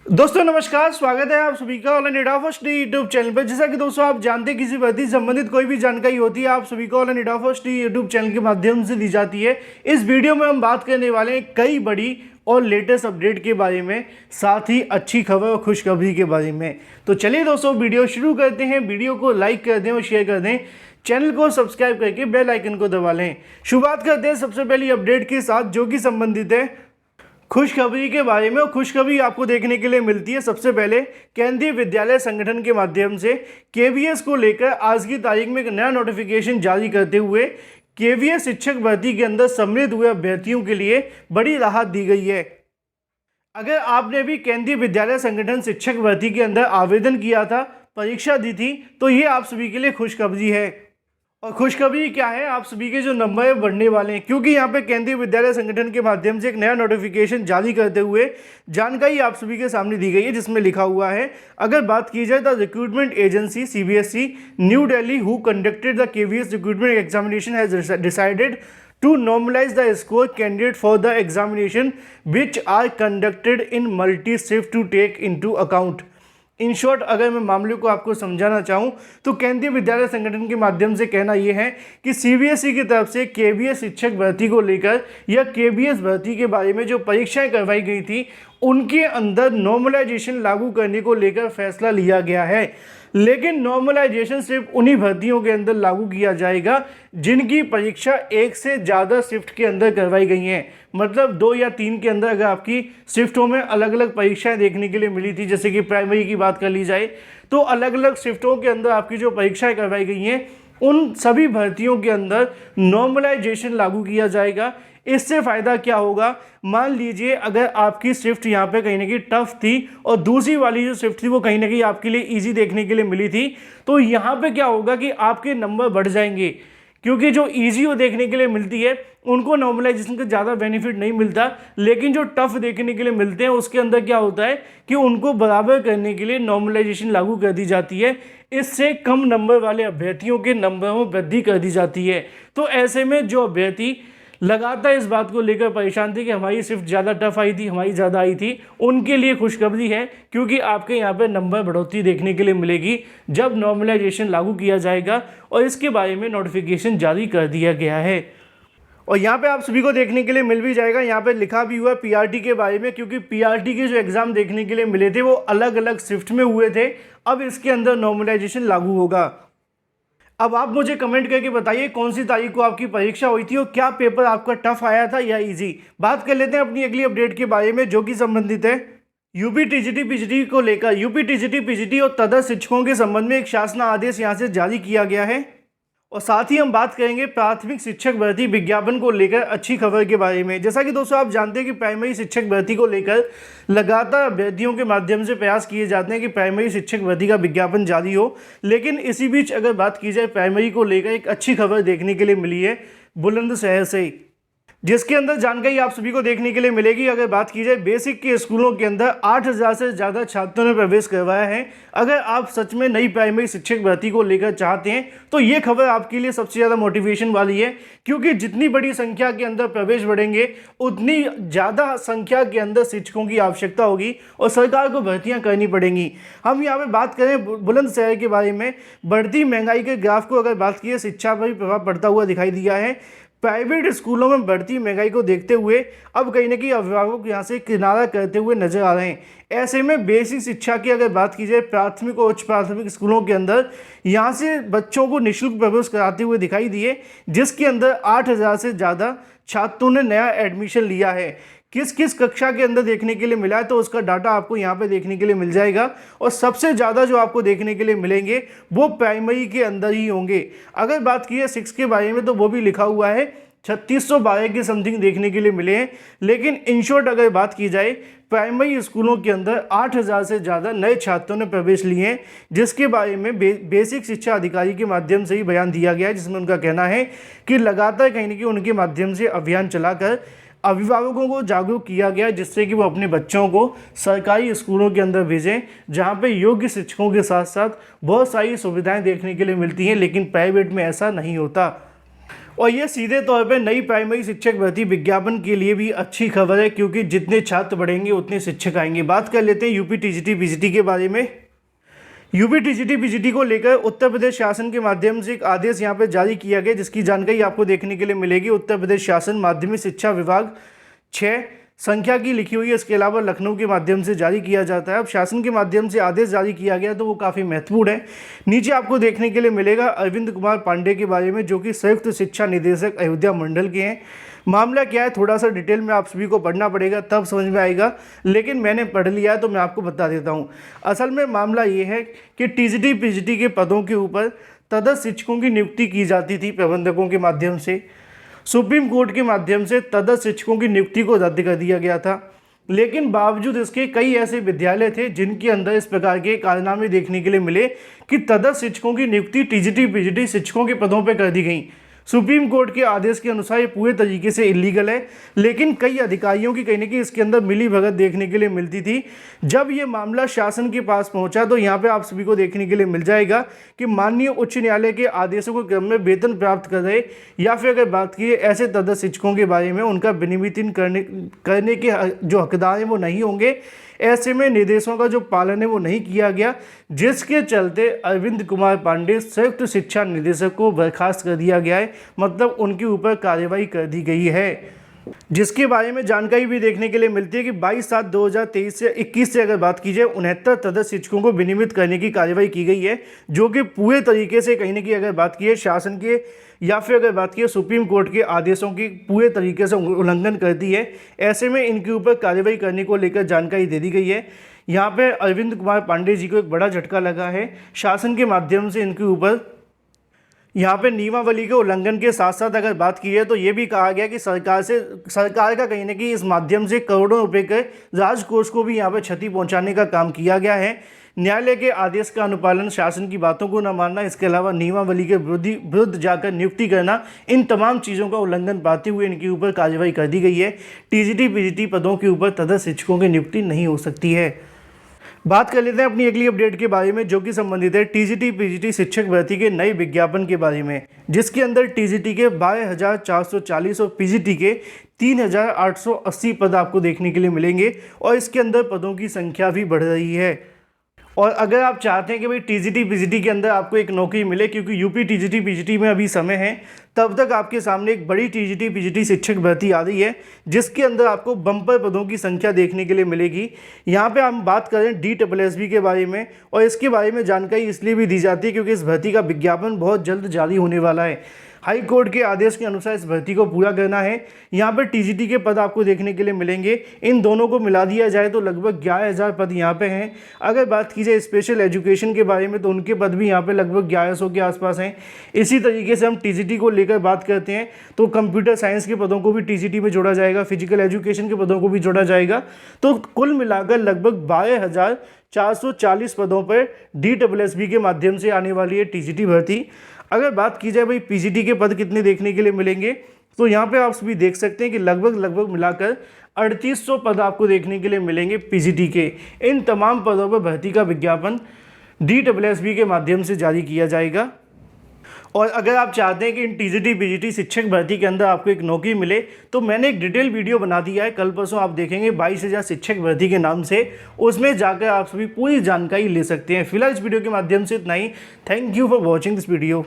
दोस्तों नमस्कार, स्वागत है आप सभी का ऑनलाइन एडा फर्स्ट यूट्यूब चैनल पर। जैसा कि दोस्तों आप जानते हैं, किसी भर्ती से संबंधित कोई भी जानकारी होती है आप सभी को ऑनलाइन एडा फर्स्ट यूट्यूब चैनल के माध्यम से दी जाती है। इस वीडियो में हम बात करने वाले हैं कई बड़ी और लेटेस्ट अपडेट के बारे में, साथ ही अच्छी खबर और खुशखबरी के बारे में। तो चलिए दोस्तों वीडियो शुरू करते हैं। वीडियो को लाइक कर दें और शेयर कर दें, चैनल को सब्सक्राइब करके बेल आइकन को दबा लें। शुरुआत करते हैं सबसे पहली अपडेट के साथ, जो कि संबंधित है खुशखबरी के बारे में। और खुशखबरी आपको देखने के लिए मिलती है सबसे पहले केंद्रीय विद्यालय संगठन के माध्यम से केवीएस को लेकर आज की तारीख में एक नया नोटिफिकेशन जारी करते हुए केवीएस शिक्षक भर्ती के अंदर सम्मिलित हुए अभ्यर्थियों के लिए बड़ी राहत दी गई है। अगर आपने भी केंद्रीय विद्यालय संगठन शिक्षक भर्ती के अंदर आवेदन किया था, परीक्षा दी थी, तो ये आप सभी के लिए खुशखबरी है। और खुशखबरी क्या है, आप सभी के जो नंबर बढ़ने वाले हैं, क्योंकि यहाँ पे केंद्रीय विद्यालय संगठन के माध्यम से एक नया नोटिफिकेशन जारी करते हुए जानकारी आप सभी के सामने दी गई है, जिसमें लिखा हुआ है, अगर बात की जाए the recruitment agency CBSE new Delhi who conducted the KVS recruitment examination has decided to normalize the score candidate for the examination which are conducted in multi-shift to take into account। In short अगर मैं मामले को आपको समझाना चाहूँ तो केंद्रीय विद्यालय संगठन के माध्यम से कहना यह है कि सीबीएसई की तरफ से केवीएस शिक्षक भर्ती को लेकर या केवीएस भर्ती के बारे में जो परीक्षाएं करवाई गई थी उनके अंदर नॉर्मलाइजेशन लागू करने को लेकर फैसला लिया गया है। लेकिन नॉर्मलाइजेशन सिर्फ उन्हीं भर्तियों के अंदर लागू किया जाएगा जिनकी परीक्षा एक से ज़्यादा शिफ्ट के अंदर करवाई गई हैं। मतलब 2 या 3 के अंदर अगर आपकी शिफ्टों में अलग अलग परीक्षाएं देखने के लिए मिली थी, जैसे कि प्राइमरी की बात कर ली जाए तो अलग अलग शिफ्टों के अंदर आपकी जो परीक्षाएं करवाई गई हैं उन सभी भर्तियों के अंदर नॉर्मलाइजेशन लागू किया जाएगा। इससे फ़ायदा क्या होगा, मान लीजिए अगर आपकी शिफ्ट यहाँ पे कहीं ना कहीं टफ थी और दूसरी वाली जो शिफ्ट थी वो कहीं ना कहीं आपके लिए इजी देखने के लिए मिली थी, तो यहाँ पे क्या होगा कि आपके नंबर बढ़ जाएंगे, क्योंकि जो इजी वो देखने के लिए मिलती है उनको नॉर्मलाइजेशन का ज़्यादा बेनिफिट नहीं मिलता, लेकिन जो टफ देखने के लिए मिलते हैं उसके अंदर क्या होता है कि उनको बराबर करने के लिए नॉर्मलाइजेशन लागू कर दी जाती है। इससे कम नंबर वाले अभ्यर्थियों के नंबरों में वृद्धि कर दी जाती है। तो ऐसे में जो अभ्यर्थी लगातार इस बात को लेकर परेशान थे कि हमारी शिफ्ट ज़्यादा टफ आई थी, हमारी ज़्यादा आई थी, उनके लिए खुशखबरी है, क्योंकि आपके यहाँ पे नंबर बढ़ोतरी देखने के लिए मिलेगी जब नॉर्मलाइजेशन लागू किया जाएगा। और इसके बारे में नोटिफिकेशन जारी कर दिया गया है और यहाँ पे आप सभी को देखने के लिए मिल भी जाएगा। यहाँ पे लिखा भी हुआ है पीआरटी के बारे में, क्योंकि पीआरटी के जो एग्ज़ाम देखने के लिए मिले थे वो अलग अलग शिफ्ट में हुए थे। अब इसके अंदर नॉर्मलाइजेशन लागू होगा। अब आप मुझे कमेंट करके बताइए कौन सी तारीख को आपकी परीक्षा हुई थी और क्या पेपर आपका टफ आया था या इजी। बात कर लेते हैं अपनी अगली अपडेट के बारे में, जो कि संबंधित है यूपी टीजीटी पीजीटी को लेकर। यूपी टीजीटी पीजीटी और तदर्थ शिक्षकों के संबंध में एक शासन आदेश यहाँ से जारी किया गया है। और साथ ही हम बात करेंगे प्राथमिक शिक्षक भर्ती विज्ञापन को लेकर अच्छी खबर के बारे में। जैसा कि दोस्तों आप जानते हैं कि प्राइमरी शिक्षक भर्ती को लेकर लगातार अभ्यर्थियों के माध्यम से प्रयास किए जाते हैं कि प्राइमरी शिक्षक भर्ती का विज्ञापन जारी हो, लेकिन इसी बीच अगर बात की जाए प्राइमरी को लेकर एक अच्छी खबर देखने के लिए मिली है बुलंदशहर से, जिसके अंदर जानकारी आप सभी को देखने के लिए मिलेगी। अगर बात की जाए बेसिक के स्कूलों के अंदर 8000 से ज़्यादा छात्रों ने प्रवेश करवाया है। अगर आप सच में नई प्राइमरी शिक्षक भर्ती को लेकर चाहते हैं तो ये खबर आपके लिए सबसे ज़्यादा मोटिवेशन वाली है, क्योंकि जितनी बड़ी संख्या के अंदर प्रवेश बढ़ेंगे उतनी ज़्यादा संख्या के अंदर शिक्षकों की आवश्यकता होगी और सरकार को भर्तियाँ करनी पड़ेंगी। हम यहाँ पर बात करें बुलंदशहर के बारे में, बढ़ती महंगाई के ग्राफ को अगर बात की, शिक्षा पर भी प्रभाव पड़ता हुआ दिखाई दिया है। प्राइवेट स्कूलों में बढ़ती महंगाई को देखते हुए अब कहीं ना कहीं अभिभावक यहाँ से किनारा करते हुए नजर आ रहे हैं। ऐसे में बेसिक शिक्षा की अगर बात की जाए प्राथमिक और उच्च प्राथमिक स्कूलों के अंदर यहाँ से बच्चों को निःशुल्क प्रवेश कराते हुए दिखाई दिए, जिसके अंदर 8000 से ज़्यादा छात्रों ने नया एडमिशन लिया है। किस किस कक्षा के अंदर देखने के लिए मिला है तो उसका डाटा आपको यहाँ पे देखने के लिए मिल जाएगा। और सबसे ज़्यादा जो आपको देखने के लिए मिलेंगे वो प्राइमरी के अंदर ही होंगे। अगर बात की है 6 के बारे में तो वो भी लिखा हुआ है 3612 के समथिंग देखने के लिए मिले हैं। लेकिन इन शॉर्ट अगर बात की जाए प्राइमरी स्कूलों के अंदर 8000 से ज़्यादा नए छात्रों ने प्रवेश लिए हैं, जिसके बारे में बेसिक शिक्षा अधिकारी के माध्यम से ही बयान दिया गया है, जिसमें उनका कहना है कि लगातार कहीं ना कहीं उनके माध्यम से अभियान चलाकर अभिभावकों को जागरूक किया गया, जिससे कि वो अपने बच्चों को सरकारी स्कूलों के अंदर भेजें जहां पे योग्य शिक्षकों के साथ साथ बहुत सारी सुविधाएं देखने के लिए मिलती हैं, लेकिन प्राइवेट में ऐसा नहीं होता। और ये सीधे तौर पे नई प्राइमरी शिक्षक भर्ती विज्ञापन के लिए भी अच्छी खबर है, क्योंकि जितने छात्र बढ़ेंगे उतने शिक्षक आएंगे। बात कर लेते हैं यूपी टीजीटी पीजीटी के बारे में। यूपी टीजीटी पीजीटी को लेकर उत्तर प्रदेश शासन के माध्यम से एक आदेश यहाँ पे जारी किया गया, जिसकी जानकारी आपको देखने के लिए मिलेगी। उत्तर प्रदेश शासन माध्यमिक शिक्षा विभाग 6 संख्या की लिखी हुई है। इसके अलावा लखनऊ के माध्यम से जारी किया जाता है। अब शासन के माध्यम से आदेश जारी किया गया तो वो काफ़ी महत्वपूर्ण है। नीचे आपको देखने के लिए मिलेगा अरविंद कुमार पांडे के बारे में, जो कि संयुक्त शिक्षा निदेशक अयोध्या मंडल के हैं। मामला क्या है, थोड़ा सा डिटेल में आप सभी को पढ़ना पड़ेगा, तब समझ में आएगा, लेकिन मैंने पढ़ लिया है तो मैं आपको बता देता हूँ। असल में मामला ये है कि टीजीटी पीजीटी के पदों के ऊपर तदर्थ शिक्षकों की नियुक्ति की जाती थी प्रबंधकों के माध्यम से। सुप्रीम कोर्ट के माध्यम से तदर्थ शिक्षकों की नियुक्ति को रद्द कर दिया गया था, लेकिन बावजूद इसके कई ऐसे विद्यालय थे जिनके अंदर इस प्रकार के कारनामे देखने के लिए मिले कि तदर्थ शिक्षकों की नियुक्ति टीजीटी पीजीटी शिक्षकों के पदों पर कर दी गई। सुप्रीम कोर्ट के आदेश के अनुसार ये पूरे तरीके से इलीगल है, लेकिन कई अधिकारियों की कहीं ना कहीं इसके अंदर मिली भगत देखने के लिए मिलती थी। जब ये मामला शासन के पास पहुंचा तो यहाँ पे आप सभी को देखने के लिए मिल जाएगा कि माननीय उच्च न्यायालय के आदेशों के क्रम में वेतन प्राप्त कर रहे या फिर अगर बात की ऐसे तदर्थ शिक्षकों के बारे में उनका विनियमितीकरण करने के जो हकदार हैं वो नहीं होंगे। ऐसे में निर्देशों का जो पालन है वो नहीं किया गया, जिसके चलते अरविंद कुमार पांडे संयुक्त शिक्षा निदेशक को बर्खास्त कर दिया गया है, मतलब उनके ऊपर कार्रवाई कर दी गई है। जिसके बारे में जानकारी भी देखने के लिए मिलती है कि 22/7/2023 से 21 से अगर बात की जाए 69 तदर्थ शिक्षकों को विनियमित करने की कार्रवाई की गई है, जो कि पूरे तरीके से कहीं ना कहीं अगर बात की है शासन के या फिर अगर बात की सुप्रीम कोर्ट के आदेशों की पूरे तरीके से उल्लंघन करती है। ऐसे में इनके ऊपर कार्रवाई करने को लेकर जानकारी दे दी गई है। यहाँ पे अरविंद कुमार पांडे जी को एक बड़ा झटका लगा है। शासन के माध्यम से इनके ऊपर यहाँ पे नियमावली के उल्लंघन के साथ साथ अगर बात की है तो ये भी कहा गया कि सरकार का कहीं ना कहीं इस माध्यम से करोड़ों रुपए के राजकोष को भी यहाँ पे क्षति पहुँचाने का काम किया गया है। न्यायालय के आदेश का अनुपालन, शासन की बातों को न मानना, इसके अलावा नियमावली के विरुद्ध जाकर नियुक्ति करना, इन तमाम चीज़ों का उल्लंघन पाते हुए इनके ऊपर कार्रवाई कर दी गई है। टीजीटी पीजीटी पदों के ऊपर तदर्थ शिक्षकों की नियुक्ति नहीं हो सकती है। बात कर लेते हैं अपनी अगली अपडेट के बारे में, जो कि संबंधित है टीजीटी पीजीटी शिक्षक भर्ती के नए विज्ञापन के बारे में, जिसके अंदर टीजीटी के 12,440 और पीजीटी के 3,880 पद आपको देखने के लिए मिलेंगे और इसके अंदर पदों की संख्या भी बढ़ रही है। और अगर आप चाहते हैं कि भाई टीजीटी पीजीटी के अंदर आपको एक नौकरी मिले, क्योंकि यूपी टीजीटी पीजीटी में अभी समय है, तब तक आपके सामने एक बड़ी टीजीटी पीजीटी शिक्षक भर्ती आ रही है, जिसके अंदर आपको बम्पर पदों की संख्या देखने के लिए मिलेगी। यहाँ पे हम बात करें DSSB के बारे में, और इसके बारे में जानकारी इसलिए भी दी जाती है क्योंकि इस भर्ती का विज्ञापन बहुत जल्द जारी होने वाला है। हाई कोर्ट के आदेश के अनुसार इस भर्ती को पूरा करना है। यहाँ पर टीजीटी के पद आपको देखने के लिए मिलेंगे। इन दोनों को मिला दिया जाए तो लगभग 11,000 पद यहाँ पे हैं। अगर बात की जाए स्पेशल एजुकेशन के बारे में तो उनके पद भी यहाँ पे लगभग 1100 के आसपास हैं। इसी तरीके से हम टीजीटी को लेकर बात करते हैं तो कंप्यूटर साइंस के पदों को भी टीजीटी में जोड़ा जाएगा, फिजिकल एजुकेशन के पदों को भी जोड़ा जाएगा। तो कुल मिलाकर लगभग 12,440 पदों पर DSSB के माध्यम से आने वाली है टीजीटी भर्ती। अगर बात की जाए भाई पीजीटी के पद कितने देखने के लिए मिलेंगे, तो यहाँ पे आप सभी देख सकते हैं कि लगभग मिलाकर 3800 पद आपको देखने के लिए मिलेंगे पीजीटी के। इन तमाम पदों पर भर्ती का विज्ञापन DSSB के माध्यम से जारी किया जाएगा। और अगर आप चाहते हैं कि इन टीजीटी पीजीटी शिक्षक भर्ती के अंदर आपको एक नौकरी मिले, तो मैंने एक डिटेल वीडियो बना दिया है, कल परसों आप देखेंगे 22,000 शिक्षक भर्ती के नाम से, उसमें जाकर आप सभी पूरी जानकारी ले सकते हैं। फिलहाल इस वीडियो के माध्यम से इतना ही। Thank you for watching this video.